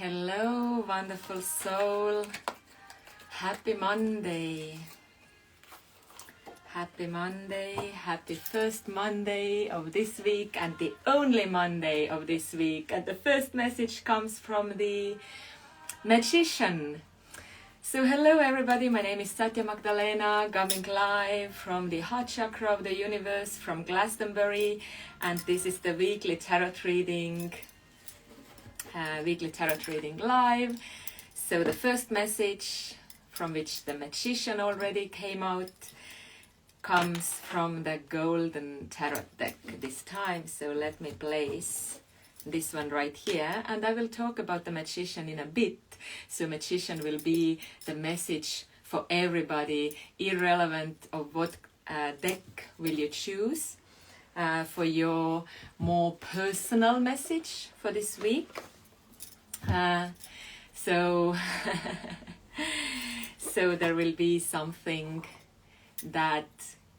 Hello, wonderful soul. Happy Monday. Happy Monday. Happy first Monday of this week and the only Monday of this week. And the first message comes from the Magician. So hello everybody, my name is Magdalena, coming live from the heart chakra of the universe, from Glastonbury, and this is the weekly tarot reading live. So the first message, from which the Magician already came out, comes from the golden tarot deck this time. So let me place this one right here, and I will talk about the Magician in a bit. So Magician will be the message for everybody, irrelevant of what deck will you choose for your more personal message for this week. So there will be something that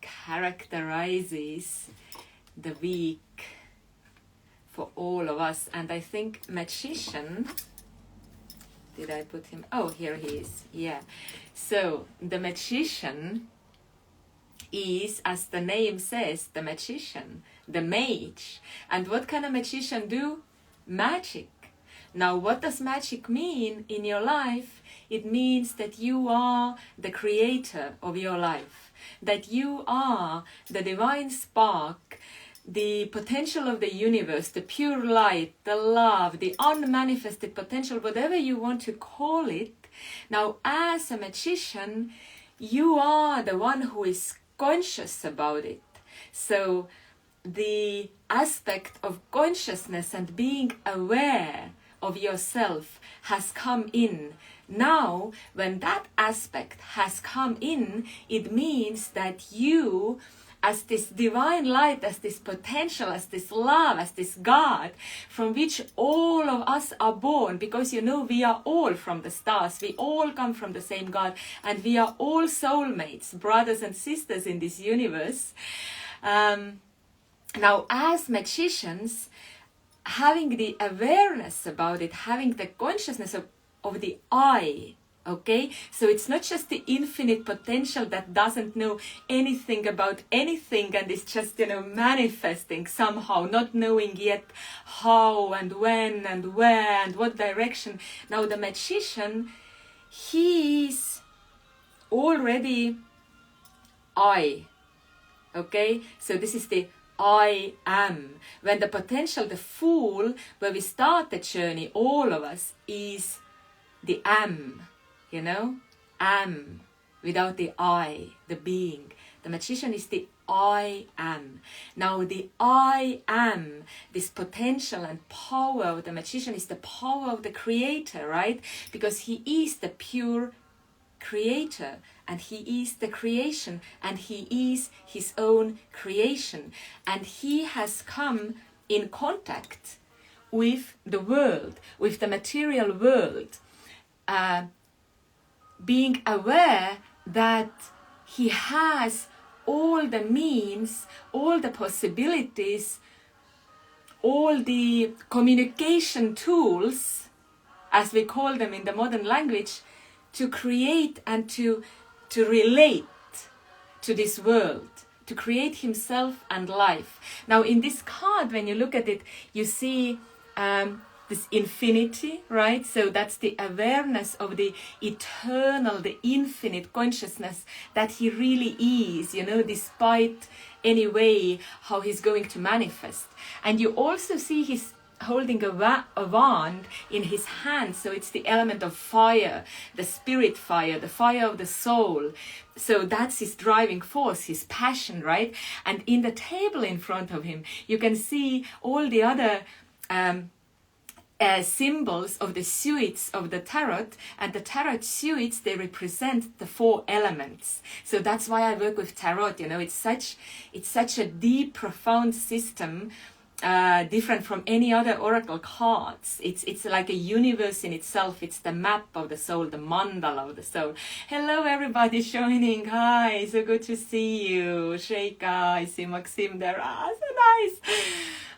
characterizes the week for all of us. And I think Magician, did I put him? Oh, here he is. Yeah. So the Magician is, as the name says, the Magician, the mage. And what can a magician do? Magic. Now, what does magic mean in your life? It means that you are the creator of your life, that you are the divine spark, the potential of the universe, the pure light, the love, the unmanifested potential, whatever you want to call it. Now, as a magician, you are the one who is conscious about it. So the aspect of consciousness and being aware of yourself has come in. Now, when that aspect has come in, it means that you, as this divine light, as this potential, as this love, as this God, from which all of us are born, because you know we are all from the stars, we all come from the same God, and we are all soulmates, brothers and sisters in this universe. Now, as magicians, having the awareness about it, having the consciousness of the I, okay? So it's not just the infinite potential that doesn't know anything about anything and is just, manifesting somehow, not knowing yet how and when and where and what direction. Now the magician, he is already I, okay? So this is the I am. When the potential, the fool, where we start the journey, all of us, is the am, am, without the I, the being. The magician is the I am. Now the I am, this potential and power of the magician is the power of the creator, right? Because he is the pure creator, and he is the creation, and he is his own creation, and he has come in contact with the world, with the material world, being aware that he has all the means, all the possibilities, all the communication tools, as we call them in the modern language, to create and to relate to this world, to create himself and life. Now in this card, when you look at it, you see this infinity, right? So that's the awareness of the eternal, the infinite consciousness that he really is, despite any way how he's going to manifest. And you also see his holding a wand in his hand, so it's the element of fire, the spirit fire, the fire of the soul. So that's his driving force, his passion, right? And in the table in front of him, you can see all the other symbols of the suits of the tarot, and the tarot suits, they represent the 4 elements. So that's why I work with tarot. It's such a deep, profound system different from any other oracle cards. It's like a universe in itself. It's the map of the soul, the mandala of the soul. Hello everybody joining. Hi, so good to see you. Sheikha, I see Maxim there. So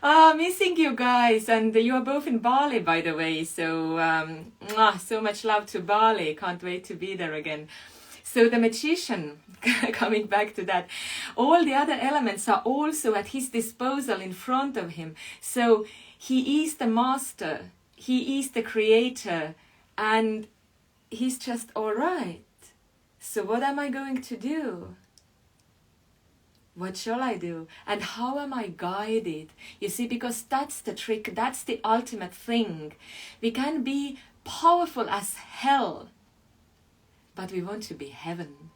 nice. Missing you guys, and you are both in Bali, by the way. So so much love to Bali. Can't wait to be there again. So the magician, coming back to that, all the other elements are also at his disposal in front of him. So he is the master, he is the creator, and he's just all right. So what am I going to do? What shall I do? And how am I guided? You see, because that's the trick, that's the ultimate thing. We can be powerful as hell, but we want to be heaven.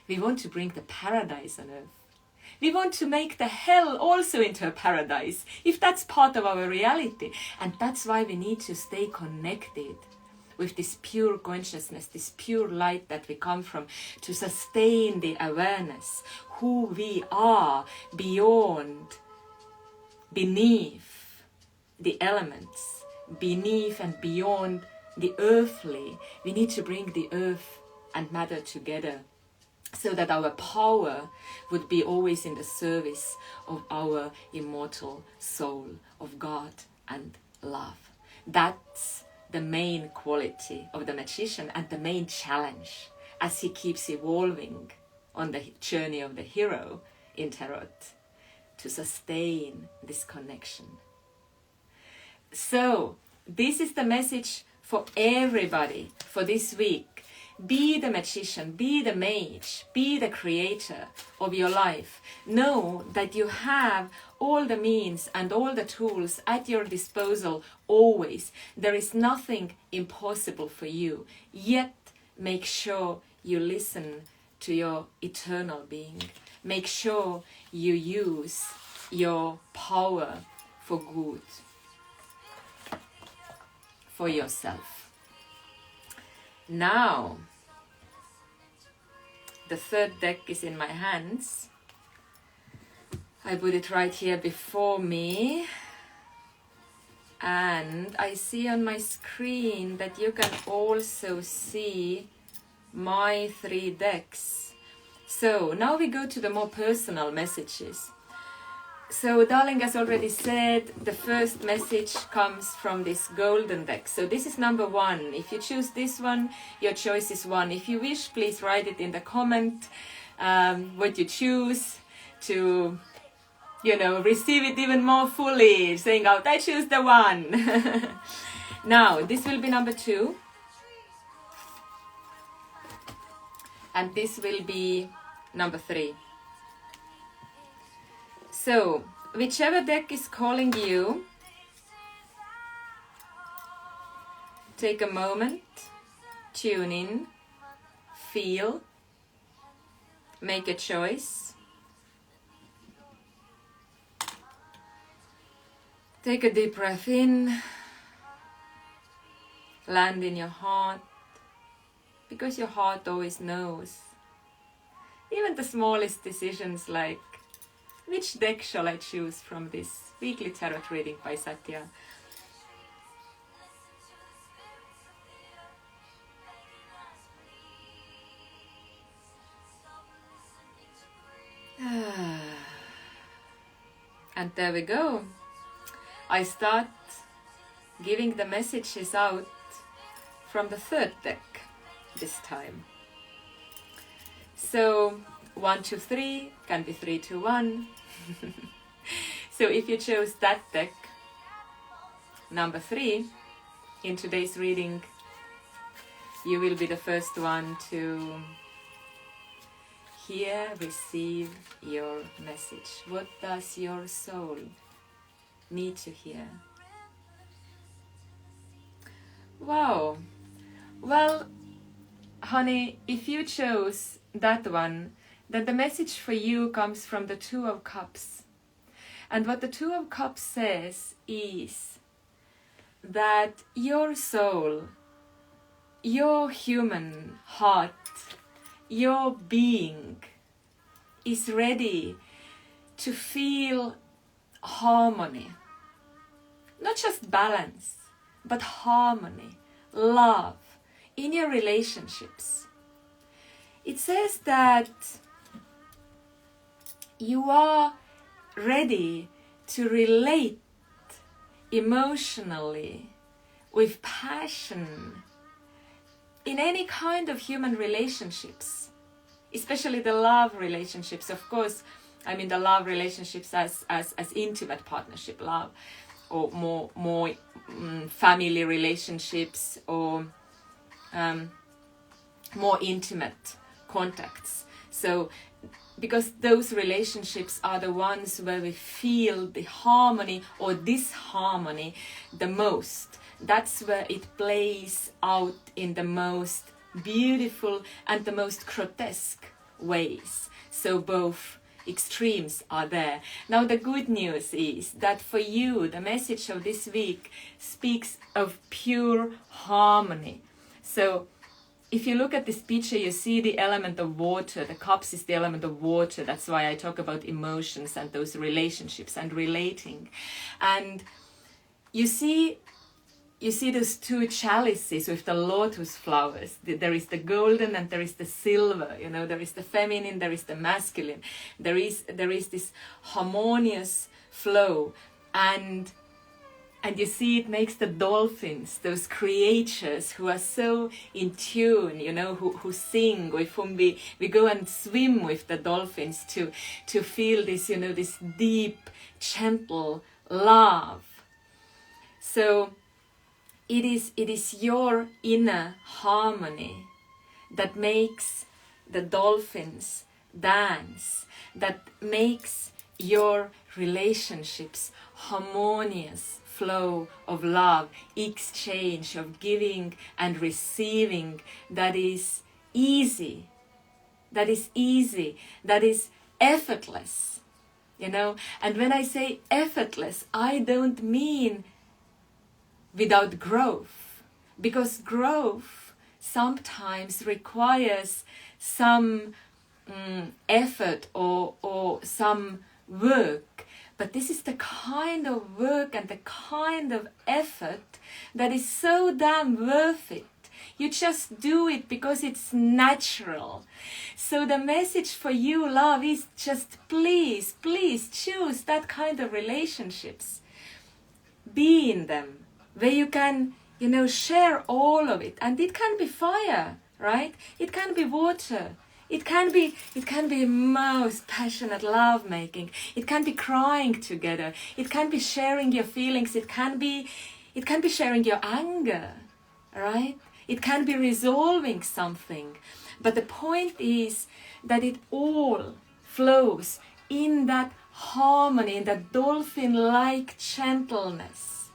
We want to bring the paradise on earth. We want to make the hell also into a paradise, if that's part of our reality. And that's why we need to stay connected with this pure consciousness, this pure light that we come from, to sustain the awareness, who we are beyond, beneath the elements, beneath and beyond the earthly. We need to bring the earth and matter together, so that our power would be always in the service of our immortal soul of God and love. That's the main quality of the magician and the main challenge as he keeps evolving on the journey of the hero in tarot, to sustain this connection. So this is the message for everybody for this week. Be the magician, be the mage, be the creator of your life. Know that you have all the means and all the tools at your disposal always. There is nothing impossible for you. Yet make sure you listen to your eternal being. Make sure you use your power for good, for yourself. Now, the third deck is in my hands. I put it right here before me. And I see on my screen that you can also see my 3 decks. So now we go to the more personal messages. So Darling has already said the first message comes from this golden deck. So this is number 1. If you choose this one, your choice is 1. If you wish, please write it in the comment what you choose to, receive it even more fully, saying out, I choose the 1. Now, this will be number 2. And this will be number 3. So, whichever deck is calling you, take a moment, tune in, feel, make a choice. Take a deep breath in, land in your heart, because your heart always knows. Even the smallest decisions like, which deck shall I choose from this weekly tarot reading by Satya? And there we go. I start giving the messages out from the third deck this time. So 1, 2, 3 can be 3, 2, 1. So if you chose that deck, number 3, in today's reading, you will be the first one to hear, receive your message. What does your soul need to hear? Wow. Well, honey, if you chose that one, then the message for you comes from the 2 of Cups. And what the 2 of Cups says is that your soul, your human heart, your being is ready to feel harmony, not just balance, but harmony, love in your relationships. It says that you are ready to relate emotionally with passion in any kind of human relationships, especially the love relationships. Of course, I mean the love relationships as intimate partnership love, or more family relationships, or more intimate contacts. So because those relationships are the ones where we feel the harmony or disharmony the most. That's where it plays out in the most beautiful and the most grotesque ways. So both extremes are there. Now the good news is that for you, the message of this week speaks of pure harmony. So if you look at this picture, you see the element of water. The cups is the element of water. That's why I talk about emotions and those relationships and relating. And you see those two chalices with the lotus flowers. There is the golden and there is the silver. You know, there is the feminine, there is the masculine. There is this harmonious flow, and you see it makes the dolphins, those creatures who are so in tune, you know, who sing, with whom we go and swim with the dolphins to feel this, you know, this deep, gentle love. So it is your inner harmony that makes the dolphins dance, that makes your relationships harmonious flow of love, exchange of giving and receiving that is easy, that is effortless, you know. And when I say effortless, I don't mean without growth, because growth sometimes requires some effort or some work. But this is the kind of work and the kind of effort that is so damn worth it. You just do it because it's natural. So the message for you, love, is just please choose that kind of relationships. Be in them, where you can, you know, share all of it. And it can be fire, right? It can be water. It can be most passionate love making. It can be crying together. It can be sharing your feelings. It can be sharing your anger, right? It can be resolving something. But the point is that it all flows in that harmony, in that dolphin-like gentleness.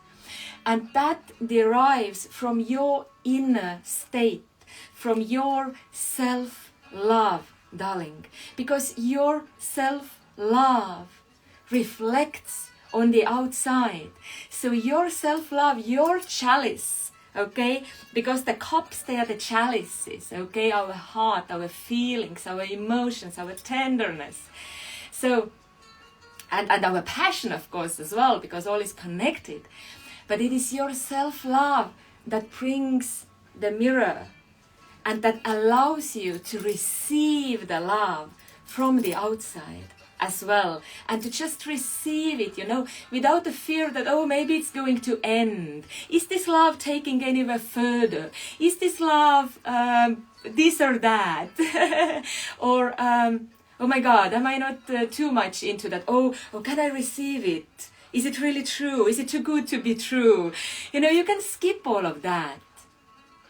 And that derives from your inner state, from your self-love, darling. Because your self-love reflects on the outside. So your self-love, your chalice, okay? Because the cups, they are the chalices, okay? Our heart, our feelings, our emotions, our tenderness. So, and our passion, of course, as well, because all is connected. But it is your self-love that brings the mirror and that allows you to receive the love from the outside as well, and to just receive it, you know, without the fear that, oh, maybe it's going to end. Is this love taking anywhere further? Is this love this or that? Or, oh my God, am I not too much into that? Oh, can I receive it? Is it really true? Is it too good to be true? You know, you can skip all of that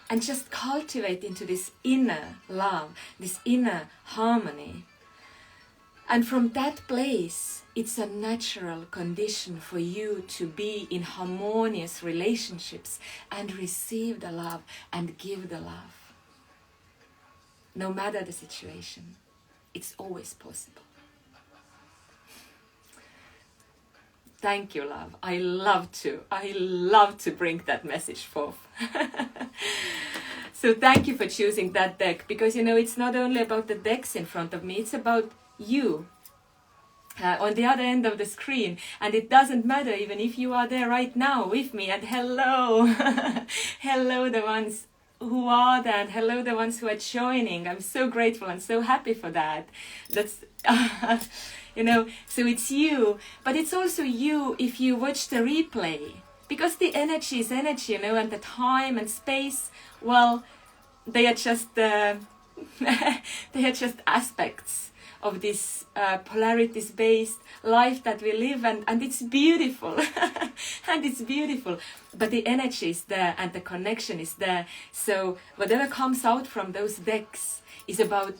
and just cultivate into this inner love, this inner harmony. And from that place, it's a natural condition for you to be in harmonious relationships and receive the love and give the love. No matter the situation, it's always possible. Thank you, love. I love to bring that message forth. So thank you for choosing that deck, because, you know, it's not only about the decks in front of me, it's about you. on the other end of the screen. And it doesn't matter even if you are there right now with me. And hello, hello the ones who are there, and hello the ones who are joining. I'm so grateful and so happy for that. That's you know, so it's you, but it's also you if you watch the replay, because the energy is energy, you know, and the time and space, well, they are just they are just aspects of this polarities based life that we live, and it's beautiful. And it's beautiful, but the energy is there and the connection is there. So whatever comes out from those decks is about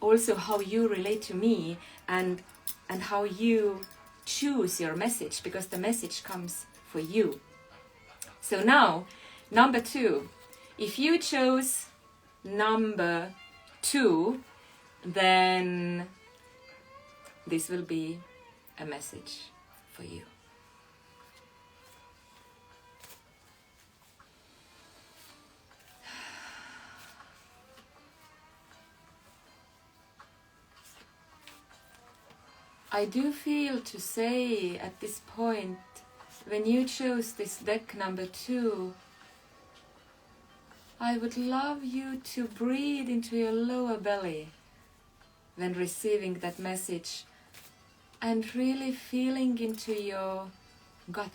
also how you relate to me, and how you choose your message, because the message comes for you. So now, number 2, if you chose number 2, then this will be a message for you. I do feel to say at this point, when you chose this deck number 2, I would love you to breathe into your lower belly when receiving that message, and really feeling into your gut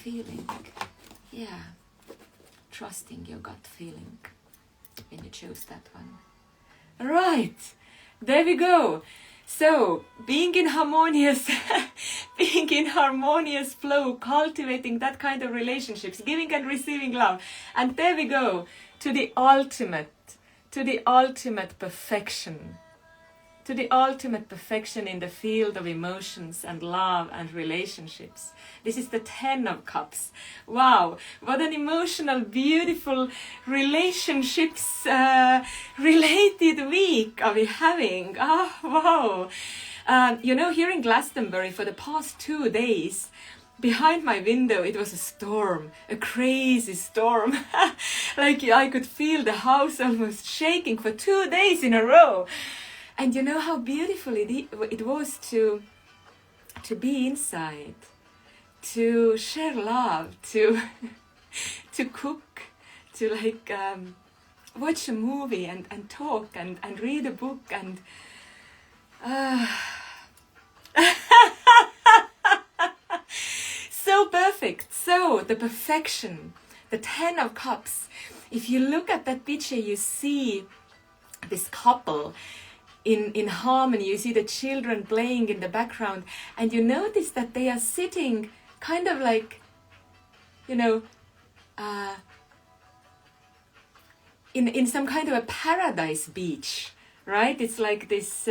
feeling. Yeah, trusting your gut feeling when you chose that one. Right, there we go. So, being in harmonious flow, cultivating that kind of relationships, giving and receiving love. And there we go, to the ultimate perfection. To the ultimate perfection in the field of emotions and love and relationships. This is the 10 of Cups. Wow, what an emotional, beautiful relationships related week are we having? Oh, wow. You know, here in Glastonbury for the past 2 days, behind my window it was a storm, a crazy storm. Like I could feel the house almost shaking for 2 days in a row. And you know how beautiful it was to be inside, to share love, to cook, to like watch a movie and talk and read a book and so perfect. So the perfection, the 10 of Cups. If you look at that picture, you see this couple in harmony. You see the children playing in the background, and you notice that they are sitting kind of like, you know, in some kind of a paradise beach, right? It's like this,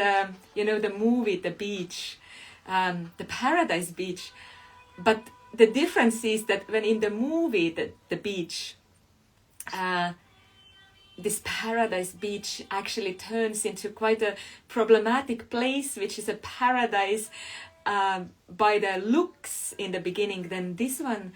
you know, the movie, The Beach, the paradise beach. But the difference is that when in the movie, the beach, this paradise beach actually turns into quite a problematic place, which is a paradise by the looks in the beginning. Then this one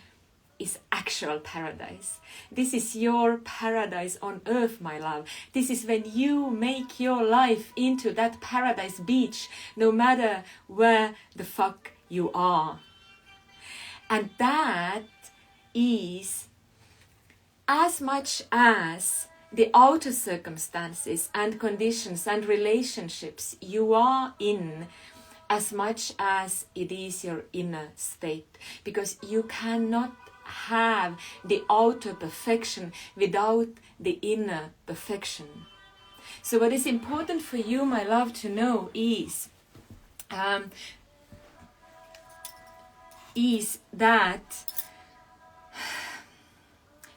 is actual paradise. This is your paradise on earth, my love. This is when you make your life into that paradise beach, no matter where the fuck you are. And that is as much as the outer circumstances and conditions and relationships you are in, as much as it is your inner state. Because you cannot have the outer perfection without the inner perfection. So what is important for you, my love, to know is that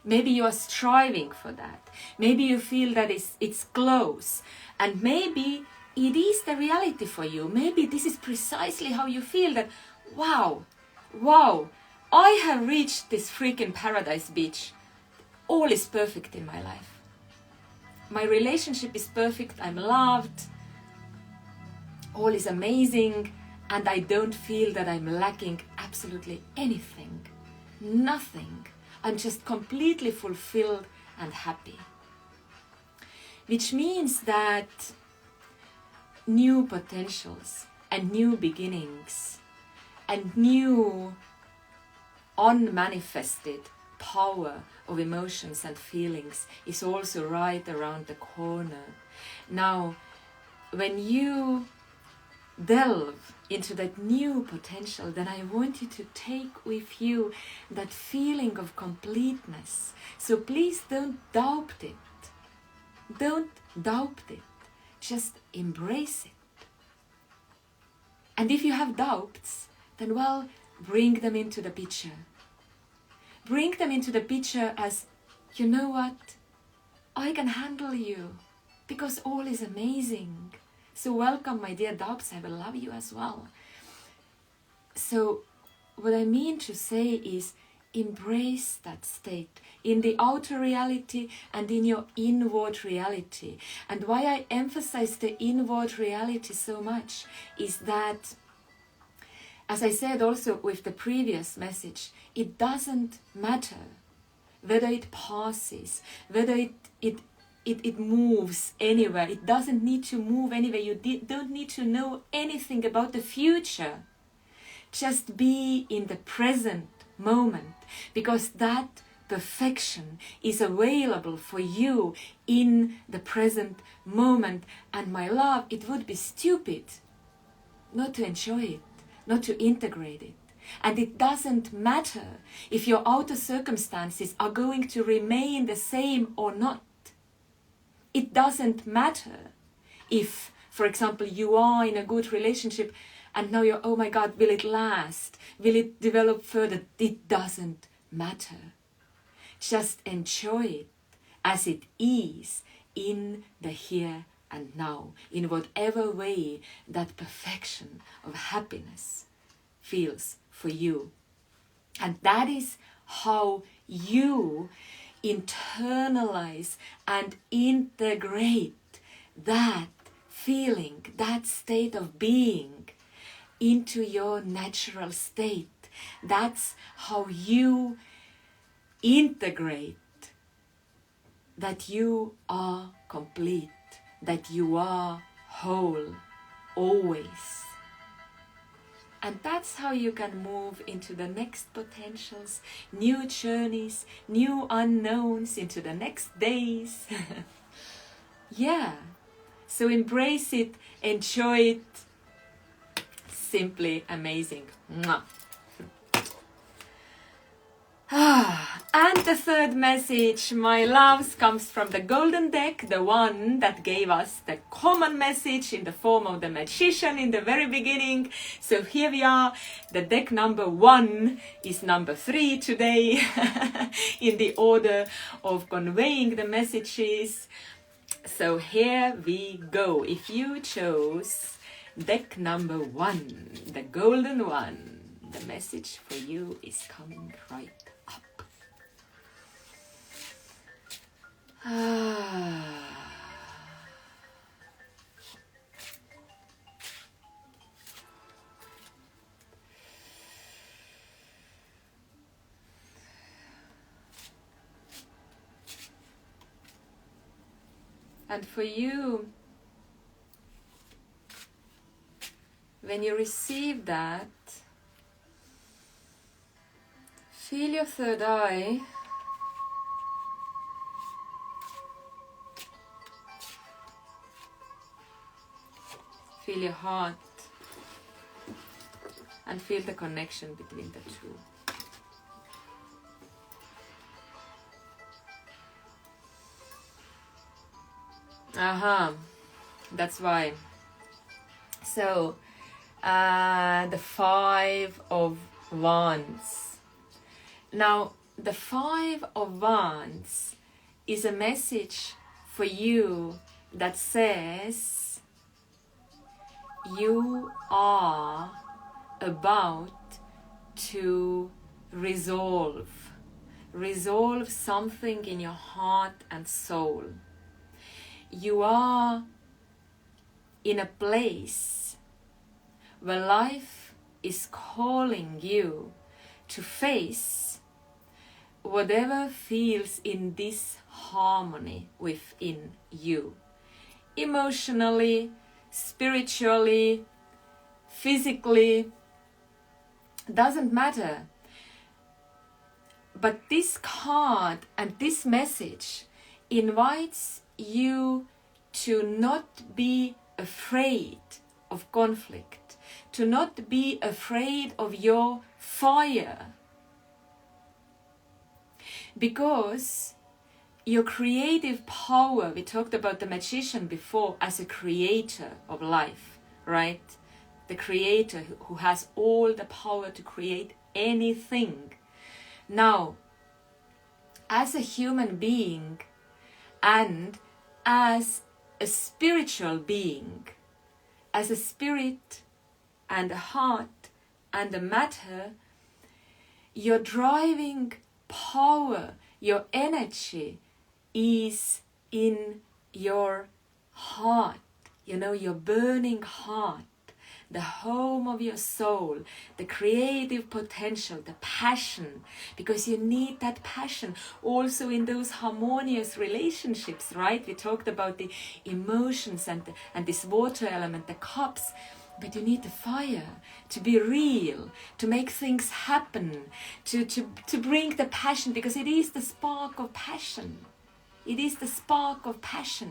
maybe you are striving for that. Maybe you feel that it's close. And maybe it is the reality for you. Maybe this is precisely how you feel, that, wow, I have reached this freaking paradise beach. All is perfect in my life. My relationship is perfect. I'm loved. All is amazing. And I don't feel that I'm lacking absolutely anything. Nothing. I'm just completely fulfilled and happy. Which means that new potentials and new beginnings and new unmanifested power of emotions and feelings is also right around the corner. Now, when you delve into that new potential, then I want you to take with you that feeling of completeness. So please don't doubt it. Don't doubt it. Just embrace it. And if you have doubts, then well, bring them into the picture. Bring them into the picture as, you know what? I can handle you because all is amazing. So welcome, my dear doubts. I will love you as well. So what I mean to say is embrace that state in the outer reality and in your inward reality. And why I emphasize the inward reality so much is that, as I said also with the previous message, it doesn't matter whether it passes, whether it moves anywhere. It doesn't need to move anywhere. You don't need to know anything about the future. Just be in the present moment, because that perfection is available for you in the present moment. And my love, it would be stupid not to enjoy it, not to integrate it. And it doesn't matter if your outer circumstances are going to remain the same or not. It doesn't matter if, for example, you are in a good relationship and now you're, oh my God, will it last? Will it develop further? It doesn't matter. Just enjoy it as it is in the here and now, in whatever way that perfection of happiness feels for you. And that is how you internalize and integrate that feeling, that state of being into your natural state. That's how you integrate that you are complete, that you are whole, always. And that's how you can move into the next potentials, new journeys, new unknowns, into the next days. Yeah. So embrace it, enjoy it. Simply amazing. Mwah. And the third message, my loves, comes from the golden deck, the one that gave us the common message in the form of the magician in the very beginning. So here we are. The deck number 1 is number 3 today in the order of conveying the messages. So here we go. If you chose deck number 1, the golden one, the message for you is coming right up. And for you, when you receive that, feel your third eye. Feel your heart. And feel the connection between the two. That's why. So, the 5 of Wands. Now, the 5 of Wands is a message for you that says you are about to resolve something in your heart and soul. You are in a place where life is calling you to face whatever feels in disharmony within you, emotionally, spiritually, physically, doesn't matter. But this card and this message invites you to not be afraid of conflict, to not be afraid of your fire. Because your creative power, we talked about the magician before as a creator of life, right? The creator who has all the power to create anything. Now, as a human being and as a spiritual being, as a spirit and a heart and a matter, your driving power, your energy is in your heart, your burning heart, the home of your soul, the creative potential, the passion, because you need that passion also in those harmonious relationships, right? We talked about the emotions and this water element, the cups, but you need the fire to be real, to make things happen, to bring the passion, because it is the spark of passion. It is the spark of passion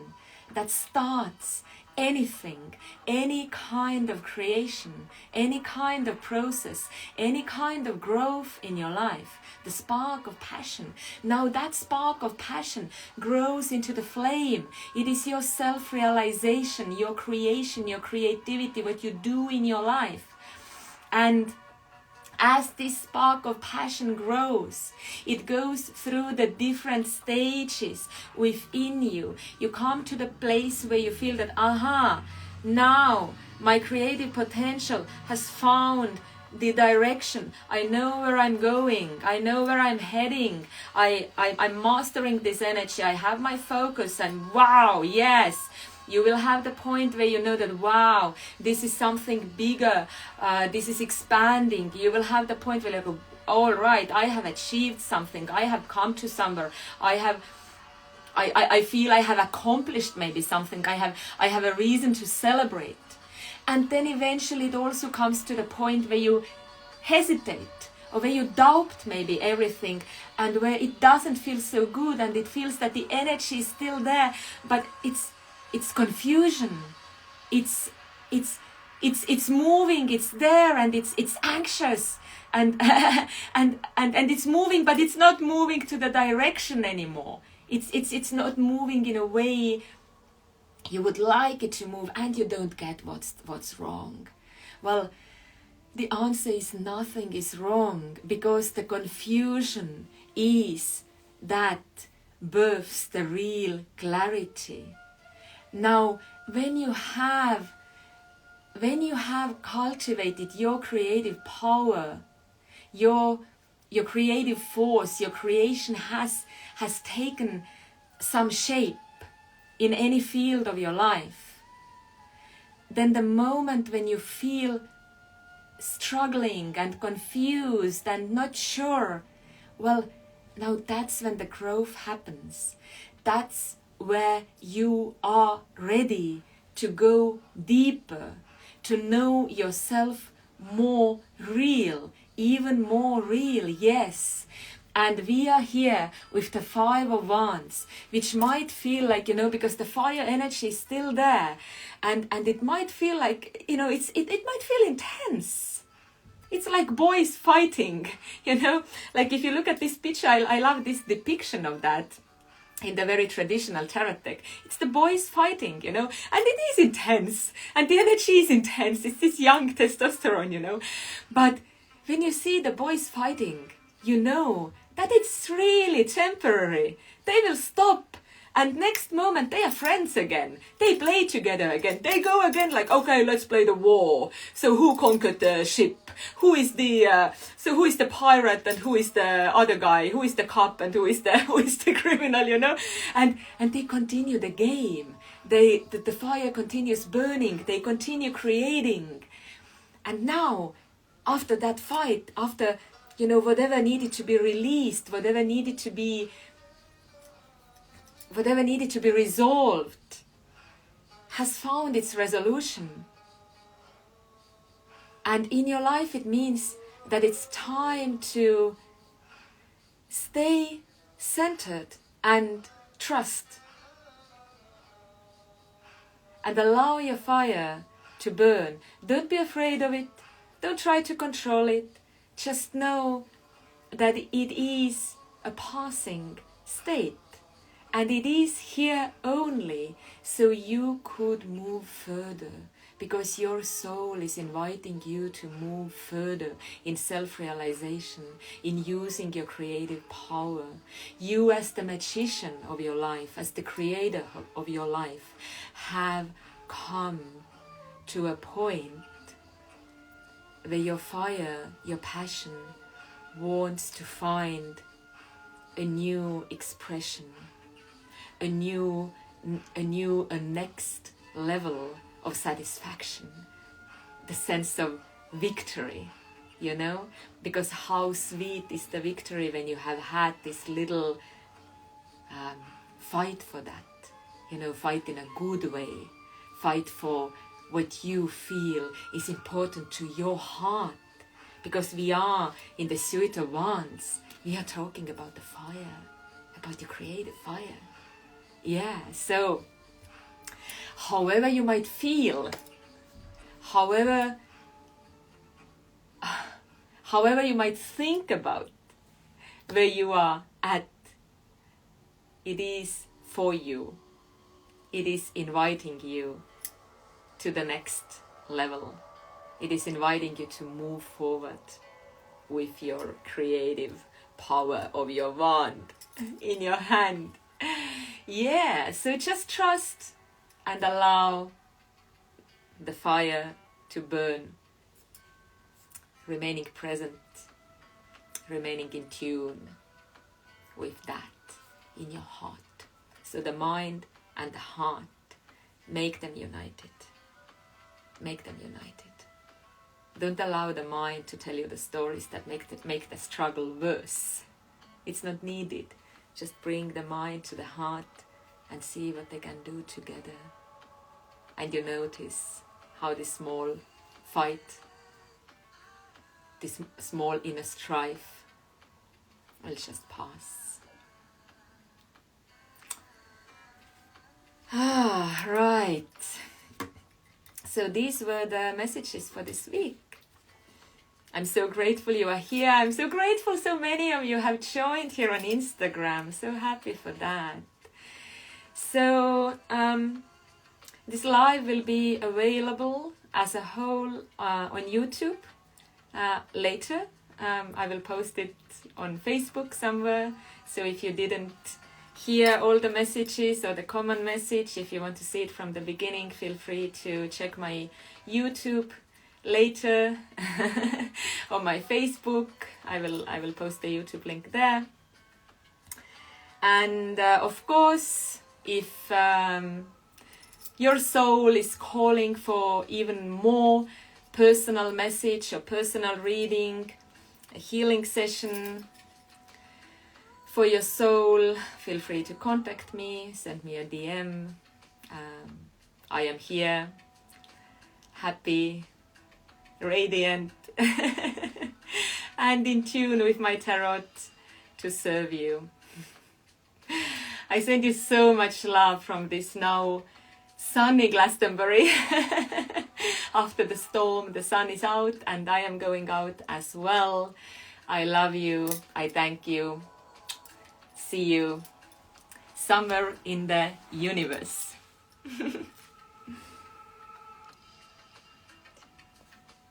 that starts anything, any kind of creation, any kind of process, any kind of growth in your life, the spark of passion. Now that spark of passion grows into the flame. It is your self-realization, your creation, your creativity, what you do in your life. And as this spark of passion grows, it goes through the different stages within you. You come to the place where you feel that, now my creative potential has found the direction. I know where I'm going. I know where I'm heading. I'm mastering this energy. I have my focus, and wow, yes. You will have the point where you know that, wow, this is something bigger, this is expanding. You will have the point where you go, all right, I have achieved something, I have come to somewhere, I feel I have accomplished maybe something, I have a reason to celebrate. And then eventually it also comes to the point where you hesitate, or where you doubt maybe everything, and where it doesn't feel so good, and it feels that the energy is still there, but it's confusion, it's moving, it's there, and it's anxious, and and it's moving, but it's not moving to the direction anymore. It's not moving in a way you would like it to move, and you don't get what's wrong. Well, the answer is nothing is wrong, because the confusion is that births the real clarity. Now, when you have cultivated your creative power, your creative force, your creation has taken some shape in any field of your life, then the moment when you feel struggling and confused and not sure, well, now that's when the growth happens. That's where you are ready to go deeper, to know yourself more real, even more real, yes. And we are here with the 5 of Wands, which might feel like, because the fire energy is still there, and it might feel like, it might feel intense. It's like boys fighting, like if you look at this picture, I love this depiction of that. In the very traditional tarot deck, it's the boys fighting, and it is intense, and the energy is intense. It's this young testosterone, but when you see the boys fighting, you know that it's really temporary. They will stop, and next moment they are friends again. They play together again. They go again like, okay, let's play the war. So who conquered the ship? Who is the pirate, and who is the other guy? Who is the cop, and who is the criminal? And they continue the game. The fire continues burning. They continue creating. And now, after that fight, after whatever needed to be released, whatever needed to be resolved has found its resolution. And in your life it means that it's time to stay centered and trust. And allow your fire to burn. Don't be afraid of it. Don't try to control it. Just know that it is a passing state. And it is here only so you could move further. Because your soul is inviting you to move further in self-realization, in using your creative power. You as the magician of your life, as the creator of your life, have come to a point where your fire, your passion, wants to find a new expression, a next level of satisfaction, the sense of victory, you know? Because how sweet is the victory when you have had this little fight for that, you know, fight in a good way, fight for what you feel is important to your heart. Because we are in the Suite of Wands, we are talking about the fire, about your creative fire. Yeah, so however you might feel, however you might think about where you are at, it is for you. It is inviting you to the next level. It is inviting you to move forward with your creative power of your wand in your hand. Yeah, so just trust and allow the fire to burn, remaining present, remaining in tune with that in your heart. So the mind and the heart, make them united. Make them united. Don't allow the mind to tell you the stories that make the struggle worse. It's not needed. Just bring the mind to the heart and see what they can do together. And you notice how this small fight, this small inner strife will just pass. Right. So these were the messages for this week. I'm so grateful you are here. I'm so grateful so many of you have joined here on Instagram. So happy for that. So this live will be available as a whole on YouTube later. I will post it on Facebook somewhere. So if you didn't hear all the messages or the common message, if you want to see it from the beginning, feel free to check my YouTube later on my Facebook. I will post the YouTube link there. And of course, if your soul is calling for even more personal message or personal reading, a healing session for your soul, feel free to contact me, send me a DM. I am here, happy, radiant, and in tune with my tarot to serve you. I send you so much love from this now sunny Glastonbury. After the storm, the sun is out and I am going out as well. I love you. I thank you. See you somewhere in the universe.